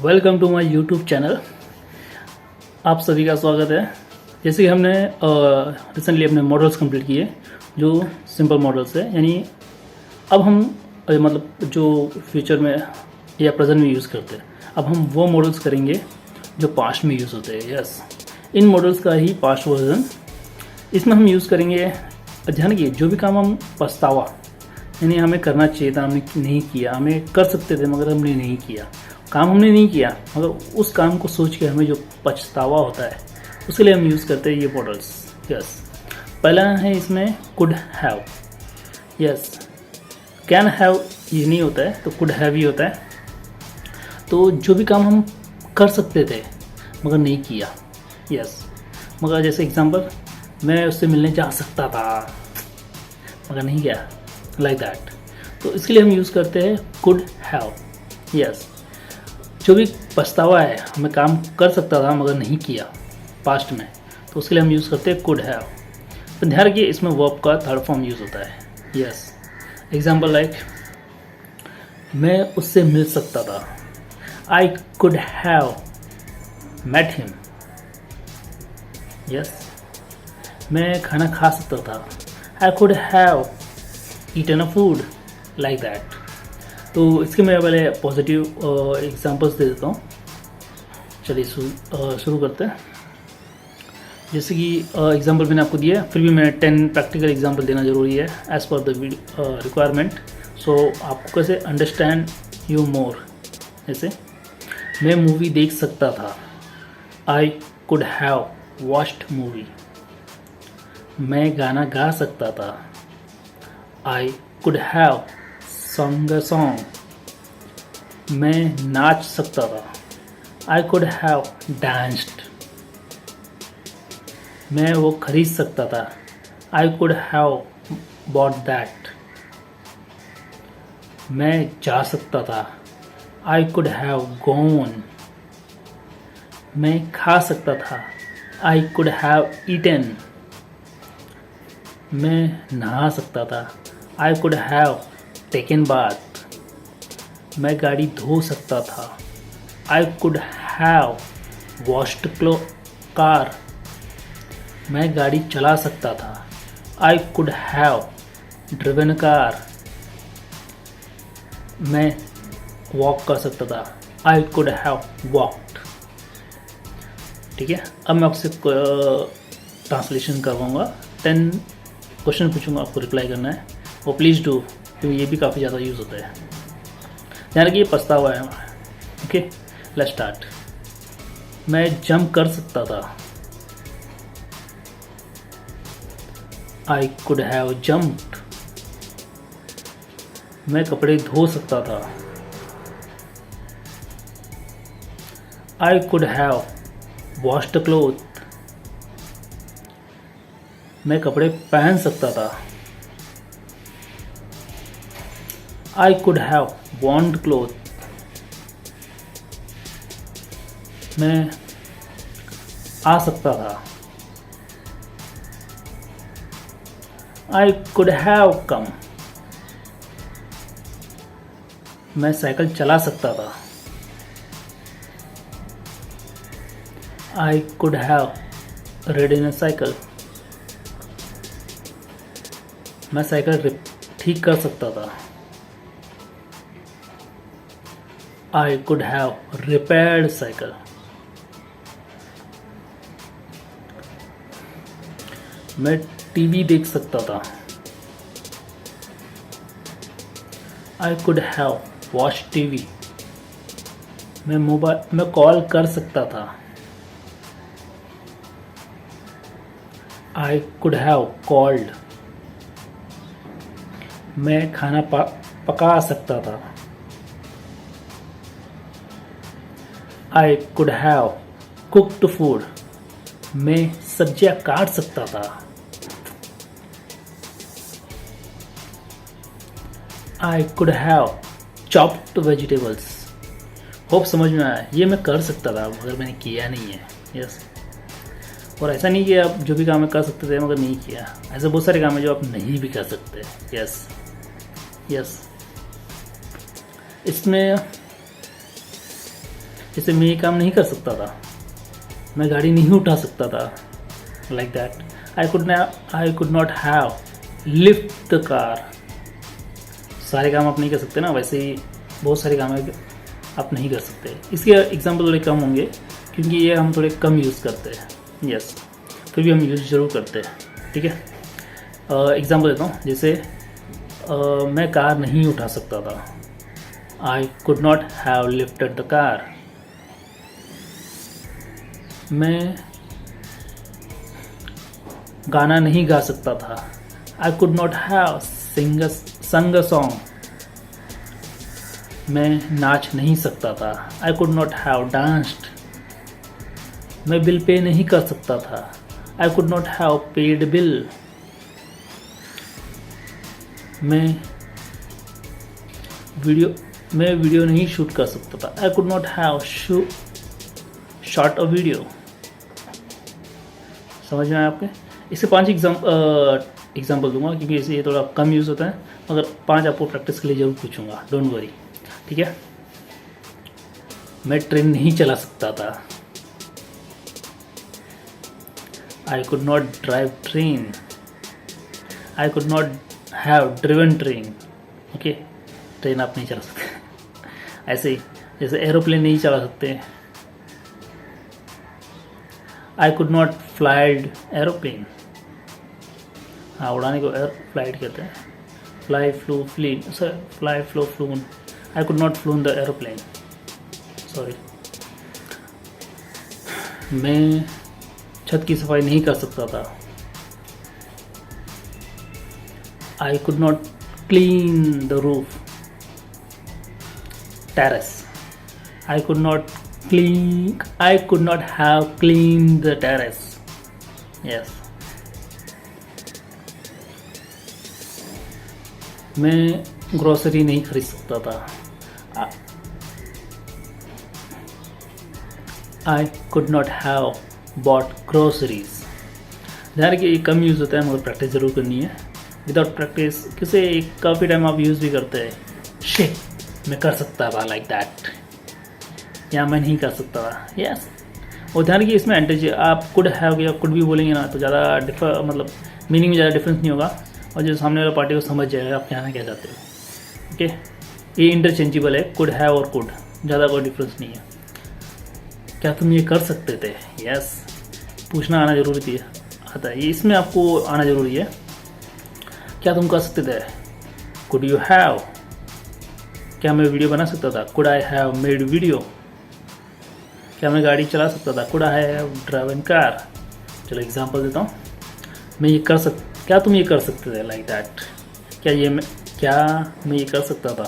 Welcome to my YouTube channel. आप सभी का स्वागत है। जैसे कि हमने रिसेंटली अपने मॉडल्स कंप्लीट किए जो सिंपल मॉडल्स है, यानी अब हम मतलब जो फ्यूचर में या प्रेजेंट में यूज़ करते हैं, अब हम वो मॉडल्स करेंगे जो पास्ट में यूज़ होते हैं। यस, इन मॉडल्स का ही पास्ट वर्जन इसमें हम यूज़ करेंगे। ध्यान रखिए, जो भी काम हम पछतावा यानी हमें करना चाहिए था, हमने नहीं किया, हमें कर सकते थे मगर हमने नहीं किया, काम हमने नहीं किया मगर उस काम को सोच के हमें जो पछतावा होता है उसके लिए हम यूज़ करते हैं ये मॉडल्स। यस, पहला है इसमें could have. Yes, can have ये नहीं होता है तो कुड हैव ही होता है। तो जो भी काम हम कर सकते थे मगर नहीं किया। यस, मगर जैसे एग्जांपल, मैं उससे मिलने जा सकता था मगर नहीं गया, लाइक दैट। तो इसके लिए हम यूज़ करते हैं कुड हैव। यस, जो भी पछतावा है, हमें काम कर सकता था मगर नहीं किया पास्ट में, तो उसके लिए हम यूज़ करते हैं कुड हैव। तो ध्यान रखिए, इसमें वर्ब का थर्ड फॉर्म यूज़ होता है। यस, एग्जांपल लाइक, मैं उससे मिल सकता था, I could have met him. Yes, मैं खाना खा सकता था, I could have eaten a food, like that. तो इसके मैं पहले पॉजिटिव एग्जांपल्स दे देता हूँ। चलिए शुरू करते हैं। जैसे कि एग्जांपल मैंने आपको दिया, फिर भी मैं 10 प्रैक्टिकल एग्जांपल देना ज़रूरी है एज़ पर द रिक्वायरमेंट। सो आपको कैसे अंडरस्टैंड यू मोर। जैसे, मैं मूवी देख सकता था, I could have watched movie. मैं गाना गा सकता था, I could have sung a song। मैं नाच सकता था, I could have danced। मैं वो खरीद सकता था, I could have bought that। मैं जा सकता था, I could have gone। मैं खा सकता था, I could have eaten। मैं नहा सकता था, I could have taken bath. मैं गाड़ी धो सकता था, I could have washed car. मैं गाड़ी चला सकता था, I could have driven car. मैं वॉक कर सकता था, आई कुड हैव वॉक्ड। ठीक है, अब मैं आपसे ट्रांसलेशन करवाऊँगा, 10 क्वेश्चन पूछूंगा, आपको रिप्लाई करना है। वो प्लीज़ डू, क्योंकि ये भी काफ़ी ज़्यादा यूज़ होता है। यानी कि ये पछतावा है हमारा। Okay, let's start. मैं जंप कर सकता था, आई कुड हैव जंप्ड। मैं कपड़े धो सकता था, I could have washed cloth. मैं कपड़े पहन सकता था, I could have worn clothes। मैं आ सकता था, I could have come। मैं साइकिल चला सकता था, I could have ridden a cycle। मैं साइकिल ठीक कर सकता था, I could have repaired cycle। मैं टीवी देख सकता था, I could have watched TV. मैं कॉल कर सकता था, I could have called। मैं खाना पका सकता था, I could have cooked food। मैं सब्जियां काट सकता था, I could have chopped vegetables। Hope समझ में आया। ये मैं कर सकता था मगर मैंने किया नहीं है। यस, और ऐसा नहीं कि आप जो भी काम कर सकते थे मगर नहीं किया, ऐसे बहुत सारे काम है जो आप नहीं भी कर सकते। यस यस, इसमें जैसे मैं ये काम नहीं कर सकता था, मैं गाड़ी नहीं उठा सकता था, like that. I could not have lift the car. सारे काम आप नहीं कर सकते ना, वैसे ही बहुत सारे काम है आप नहीं कर सकते। इसके एग्जाम्पल थोड़े कम होंगे क्योंकि ये हम थोड़े कम यूज़ करते हैं। यस, फिर भी हम यूज़ ज़रूर करते हैं, ठीक है। एग्जाम्पल देता हूँ, जैसे मैं कार नहीं उठा सकता था, I could not have lifted the car. मैं गाना नहीं गा सकता था, आई कुड नॉट हैव संग अ सॉन्ग। मैं नाच नहीं सकता था, I could not have danced. मैं बिल पे नहीं कर सकता था, I could not have paid bill. मैं वीडियो नहीं शूट कर सकता था, I could not have shot a video. समझ में आया आपके? इसके 5 एग्जाम्पल दूंगा क्योंकि इसे ये थोड़ा कम यूज़ होता है, मगर 5 आपको प्रैक्टिस के लिए ज़रूर पूछूंगा, डोंट वरी, ठीक है। मैं ट्रेन नहीं चला सकता था, I could not drive train. I could not have driven train. Okay, train आप नहीं चला सकते। ऐसे ही जैसे एरोप्लेन नहीं चला सकते, I could not flied aeroplane. हाँ, उड़ाने को फ्लाइट कहते हैं, fly flow flown. I could not flown the aeroplane, sorry. मैं छत की सफाई नहीं कर सकता था, I could not clean the roof terrace. I could not have cleaned the terrace. Yes. मैं ग्रोसरी नहीं खरीद सकता था, I could not have bought groceries. ध्यान रखिए, ये कम यूज़ होता है मगर प्रैक्टिस ज़रूर करनी है। विदाउट प्रैक्टिस किसे काफ़ी टाइम आप यूज़ भी करते हैं, शिट मैं कर सकता था, लाइक दैट, या मैं नहीं कर सकता था। यस, और ध्यान रखिए इसमें एंटेज आप कुड हैव या कुड भी बोलेंगे ना तो ज़्यादा मतलब मीनिंग में ज़्यादा डिफरेंस नहीं होगा, और जो सामने वाला पार्टी को समझ जाएगा आप कहना क्या चाहते हो। ओके, ये इंटरचेंजेबल है, कुड हैव और कुड, ज़्यादा कोई डिफरेंस नहीं है। क्या तुम ये कर सकते थे? यस, पूछना आना जरूरी आता है, ये इसमें आपको आना जरूरी है। क्या तुम कर सकते थे? Could you have. क्या मैं वीडियो बना सकता था? Could I have made video. क्या मैं गाड़ी चला सकता था? Could I have driven car. चलो एग्जांपल देता हूँ, क्या तुम ये कर सकते थे, लाइक दैट। क्या मैं ये कर सकता था?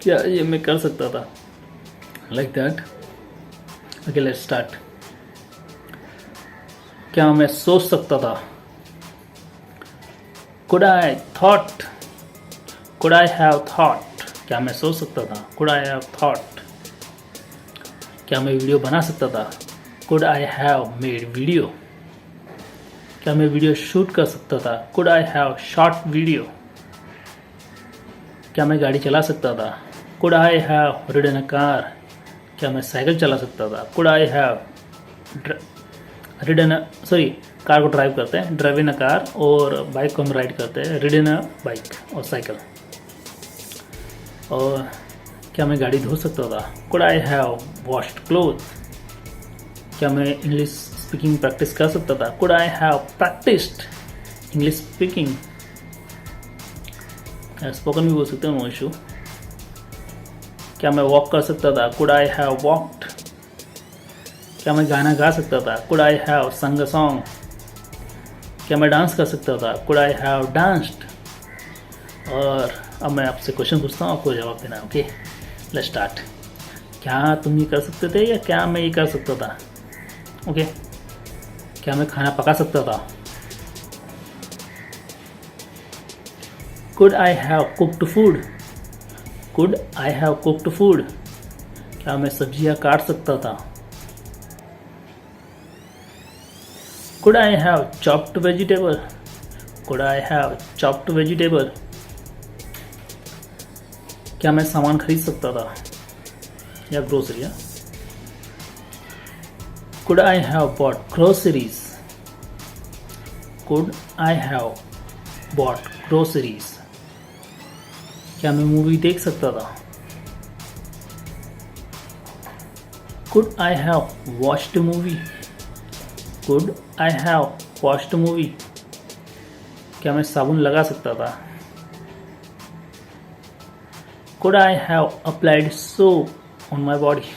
क्या ये मैं कर सकता था, like that. Okay, let's start. क्या मैं सोच सकता था? Could I have thought. क्या मैं सोच सकता था? Could I have thought. क्या मैं वीडियो बना सकता था? Could I have made video. क्या मैं वीडियो शूट कर सकता था? Could I have shot video. क्या मैं गाड़ी चला सकता था? Could I have ridden a car. क्या मैं साइकिल चला सकता था? कुड आई हैव कार को ड्राइव करते हैं, ड्राइव इन अ कार, और बाइक को हम राइड करते हैं, रिड इन अ बाइक और साइकिल। और क्या मैं गाड़ी धो सकता था? Could I have washed cloth. क्या मैं इंग्लिश स्पीकिंग प्रैक्टिस कर सकता था? Could I have practised English speaking. Spoken भी बोल सकते हैं, नो इशू। क्या मैं वॉक कर सकता था? Could I have walked. क्या मैं गाना गा सकता था? कुड आई हैव संग अ सॉन्ग। क्या मैं डांस कर सकता था? Could I have danced. और अब मैं आपसे क्वेश्चन पूछता हूँ, आपको जवाब देना है। Okay, let's start. क्या तुम ये कर सकते थे या क्या मैं ये कर सकता था? ओके, क्या मैं खाना पका सकता था? Could I have cooked food. Could I have cooked food. क्या मैं सब्जियां काट सकता था? Could I have chopped vegetable. Could I have chopped vegetable. क्या मैं सामान खरीद सकता था या grocery? Could I have bought groceries? Could I have bought groceries? क्या मैं मूवी देख सकता था? Could I have watched a movie? Could I have watched a movie? क्या मैं साबुन लगा सकता था? Could I have applied soap on my body?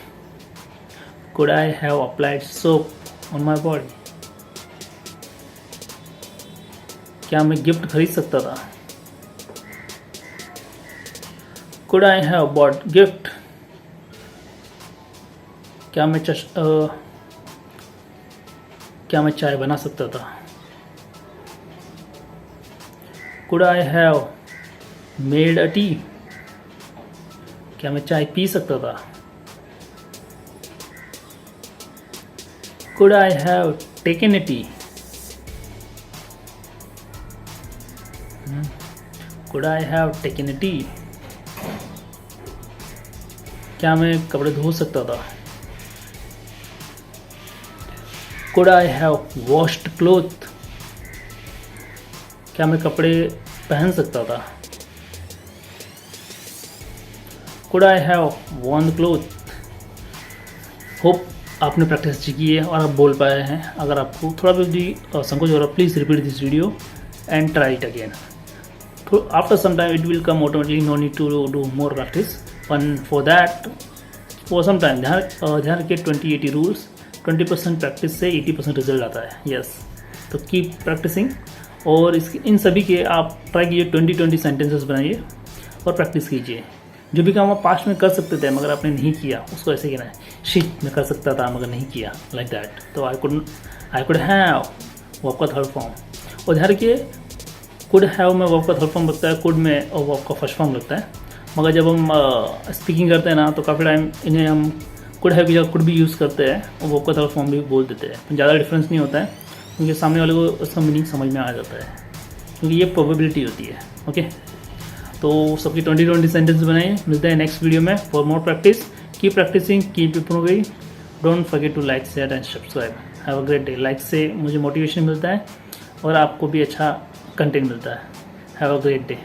Could I have applied soap on my body? क्या मैं गिफ्ट खरीद सकता था? Could I have bought gift? क्या मैं चाय बना सकता था? Could I have made a tea? क्या मैं चाय पी सकता था? Could I have taken a tea? Could I have taken a tea? क्या मैं कपड़े धो सकता था? Could I have washed cloth? क्या मैं कपड़े पहन सकता था? Could I have worn cloth? Hope आपने प्रैक्टिस की है और आप बोल पाए हैं. अगर आपको थोड़ा भी संकोच हो रहा, please repeat this video and try it again. After some time it will come automatically, no need to do more practice. And for that, for some time ध्यान रखिए 20-80 रूल्स. 20% प्रैक्टिस से 80% रिजल्ट आता है. यस, तो keep practising. और इन सभी के आप ट्राई कीजिए 20-20 सेंटेंसेस बनाइए और प्रैक्टिस कीजिए. जो भी काम आप पास्ट में कर सकते थे मगर आपने नहीं किया, उसको ऐसे कहना है, शिट मैं कर सकता था मगर नहीं किया, लाइक दैट. तो आई कुड हैव वर्ब का थर्ड फॉर्म. और ध्यान रखिए कुड हैव में वर्ब का थर्ड फॉर्म लगता है, कुड में और वर्ब का फर्स्ट फॉर्म लगता है. मगर जब हम स्पीकिंग करते हैं ना तो काफ़ी टाइम इन्हें हम कुड हैव की जगह कुड भी यूज़ करते हैं और वर्ब का थर्ड फॉर्म भी बोल देते हैं. ज़्यादा डिफरेंस नहीं होता है क्योंकि सामने वाले को उसका मीनिंग समझ में आ जाता है, क्योंकि ये प्रोबेबिलिटी होती है. ओके, तो सबकी 20-20 सेंटेंस बनाइए. मिलते हैं नेक्स्ट वीडियो में for more practice. Keep practicing, keep improving. Don't forget to like, share and subscribe. Have a great day. Like से मुझे मोटिवेशन मिलता है और आपको भी अच्छा कंटेंट मिलता है. Have a great day.